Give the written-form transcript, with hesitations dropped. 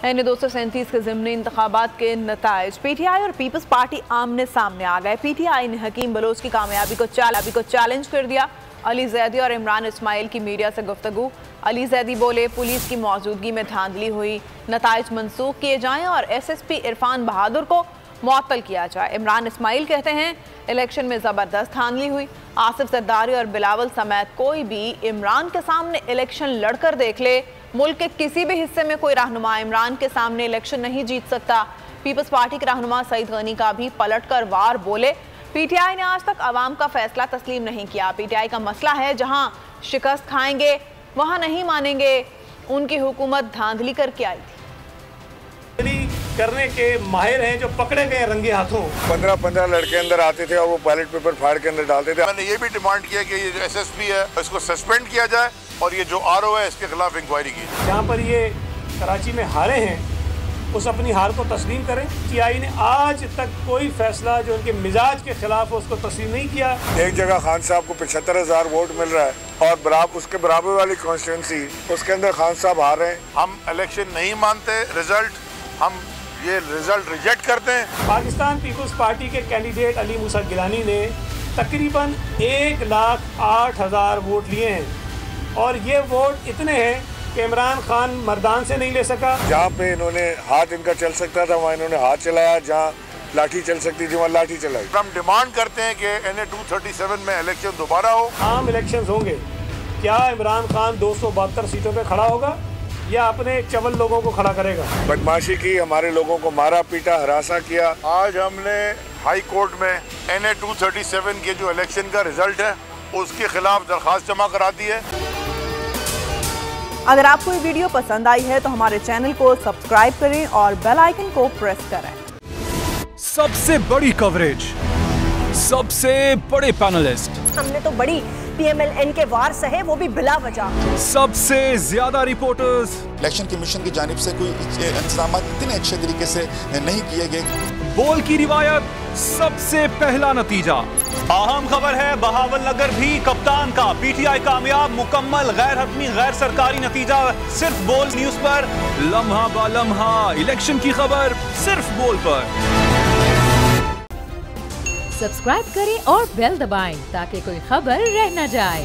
N237 के ज़िमनी इंतखाबात के नताइज PTI और पीपल्स पार्टी आमने सामने आ गए। PTI ने हकीम बलोच की कामयाबी को चैलेंज कर दिया। अली जैदी और इमरान इस्माइल की मीडिया से गुफ्तगू। अली जैदी बोले, पुलिस की मौजूदगी में धांधली हुई, नताइज मनसूख किए जाएं और SSP इरफान बहादुर को मुअत्तल किया जाए। इमरान इस्माइल कहते हैं, इलेक्शन में ज़बरदस्त धांधली हुई। आसिफ जरदारी और बिलावल समेत कोई भी इमरान के सामने इलेक्शन लड़कर देख ले, मुल्क के किसी भी हिस्से में कोई रहनुमा इमरान के सामने इलेक्शन नहीं जीत सकता। पीपल्स पार्टी के रहनुमा सईद गनी का भी पलटकर वार बोले, PTI ने आज तक अवाम का फैसला तस्लीम नहीं किया। PTI का मसला है, जहां शिकस्त खाएंगे वहां नहीं मानेंगे। उनकी हुकूमत धांधली करके आई थी। करने के माहिर हैं जो पकड़े गए रंगे हाथों। 15 लड़के अंदर आते थे और वो बैलेट पेपर फाड़ के अंदर डालते थे। मैंने ये भी डिमांड किया कि ये जो SSP है इसको सस्पेंड किया जाए और ये जो RO है इसके खिलाफ इंक्वायरी की जाए। जहाँ पर ये कराची में हारे हैं उस अपनी हार को तस्लीम करें। PTI ने आज तक कोई फैसला जो उनके मिजाज के खिलाफ हो उसको तस्लीम नहीं किया। एक जगह खान साहब को 75,000 वोट मिल रहा है और उसके बराबर वाली कॉन्स्टिट्यूंसी उसके अंदर खान साहब हार रहे हैं। हम इलेक्शन नहीं मानते, हम ये रिजल्ट रिजेक्ट करते हैं। पाकिस्तान पीपल्स पार्टी के कैंडिडेट अली मूसा गिलानी ने तकरीबन 1,08,000 वोट लिए हैं और ये वोट इतने हैं कि इमरान खान मर्दान से नहीं ले सका। जहाँ पे इन्होंने हाथ इनका चल सकता था वहाँ इन्होंने हाथ चलाया, जहाँ लाठी चल सकती थी वहाँ लाठी चलाई। हम डिमांड करते हैं कि NA-237 में इलेक्शन दोबारा हो। आम इलेक्शन होंगे, क्या इमरान खान 272 सीटों पे खड़ा होगा या अपने चवल लोगों को खड़ा करेगा? बदमाशी की, हमारे लोगों को मारा पीटा हरासा किया। आज हमने हाई कोर्ट में NA-237 के जो इलेक्शन का रिजल्ट है उसके खिलाफ दरखास्त जमा करा दी है। अगर आपको ये वीडियो पसंद आई है तो हमारे चैनल को सब्सक्राइब करें और बेल आइकन को प्रेस करें। सबसे बड़ी कवरेज, सबसे बड़े पैनलिस्ट, हमने तो बड़ी PMLN के वार सहे, वो भी बिला वजह। सबसे ज्यादा रिपोर्टर्स। इलेक्शन कमीशन की जानिब से कोई इंतजाम इतने अच्छे तरीके से नहीं किए गए। बोल की रिवायत, सबसे पहला नतीजा। अहम खबर है, बहावलनगर भी कप्तान का PTI कामयाब, मुकम्मल गैर हतमी गैर सरकारी नतीजा सिर्फ बोल न्यूज पर। लम्हा बा लम्हा इलेक्शन की खबर सिर्फ बोल पर। सब्सक्राइब करें और बेल दबाएं ताकि कोई खबर रह न जाए।